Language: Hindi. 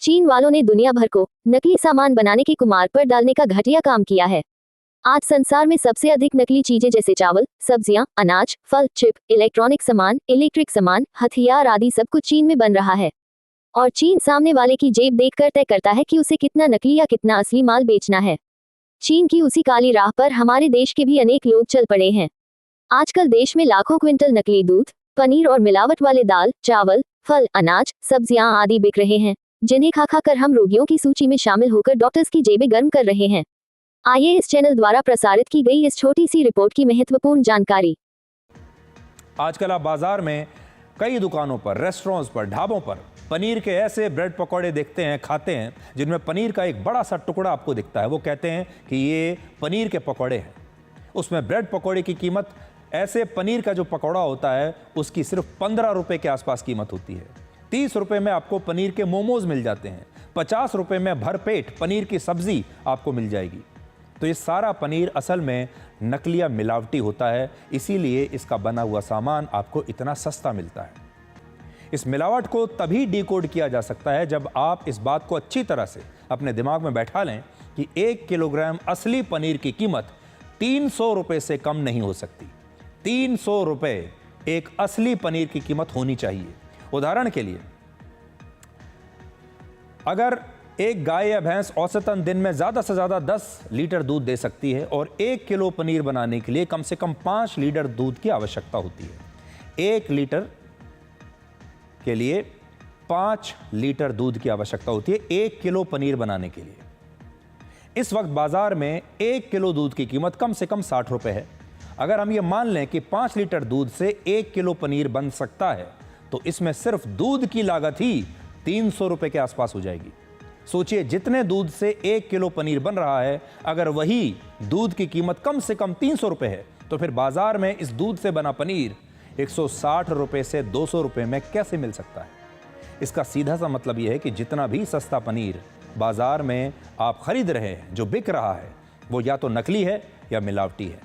चीन वालों ने दुनिया भर को नकली सामान बनाने के कुमार पर डालने का घटिया काम किया है। आज संसार में सबसे अधिक नकली चीजें जैसे चावल, सब्जियां, अनाज, फल, चिप, इलेक्ट्रॉनिक सामान, इलेक्ट्रिक सामान, हथियार आदि सब कुछ चीन में बन रहा है। और चीन सामने वाले की जेब देखकर तय करता है कि उसे कितना नकली या कितना असली माल बेचना है। चीन की उसी काली राह पर हमारे देश के भी अनेक लोग चल पड़े हैं। आजकल देश में लाखों क्विंटल नकली दूध, पनीर और मिलावट वाले दाल, चावल, फल, अनाज, सब्जियां आदि बिक रहे हैं, जिन्हें खा खा कर हम रोगियों की सूची में शामिल होकर डॉक्टर्स की जेबें गर्म कर रहे हैं। आइए इस चैनल द्वारा प्रसारित की गई इस छोटी सी रिपोर्ट की महत्वपूर्ण जानकारी। आजकल आप बाजार में कई दुकानों पर, रेस्टोरेंट्स पर, ढाबों पर पनीर के ऐसे ब्रेड पकौड़े देखते हैं, खाते हैं, जिनमें पनीर का एक बड़ा सा टुकड़ा आपको दिखता है। वो कहते हैं कि ये पनीर के पकौड़े हैं। उसमें ब्रेड पकौड़े की कीमत, ऐसे पनीर का जो पकौड़ा होता है उसकी सिर्फ 15 रुपए के आसपास कीमत होती है। 30 रुपए में आपको पनीर के मोमोज मिल जाते हैं। 50 रुपए में भरपेट पनीर की सब्जी आपको मिल जाएगी। तो ये सारा पनीर असल में नकली या मिलावटी होता है, इसीलिए इसका बना हुआ सामान आपको इतना सस्ता मिलता है। इस मिलावट को तभी डिकोड किया जा सकता है जब आप इस बात को अच्छी तरह से अपने दिमाग में बैठा लें कि 1 किलोग्राम असली पनीर की कीमत 300 रुपए से कम नहीं हो सकती। 300 रुपए एक असली पनीर की कीमत होनी चाहिए। उदाहरण के लिए, अगर एक गाय या भैंस औसतन दिन में ज़्यादा से ज़्यादा 10 लीटर दूध दे सकती है और 1 किलो पनीर बनाने के लिए कम से कम 5 लीटर दूध की आवश्यकता होती है। 1 लीटर के लिए 5 लीटर दूध की आवश्यकता होती है 1 किलो पनीर बनाने के लिए। इस वक्त बाजार में 1 किलो दूध की कीमत कम से कम 60 रुपए है। अगर हम ये मान लें कि 5 लीटर दूध से 1 किलो पनीर बन सकता है, तो इसमें सिर्फ दूध की लागत ही 300 रुपए के आसपास हो जाएगी। सोचिए, जितने दूध से 1 किलो पनीर बन रहा है, अगर वही दूध की कीमत कम से कम 300 रुपए है, तो फिर बाजार में इस दूध से बना पनीर 160 रुपए से 200 रुपए में कैसे मिल सकता है? इसका सीधा सा मतलब यह है कि जितना भी सस्ता पनीर बाजार में आप खरीद रहे हैं, जो बिक रहा है, वो या तो नकली है या मिलावटी है।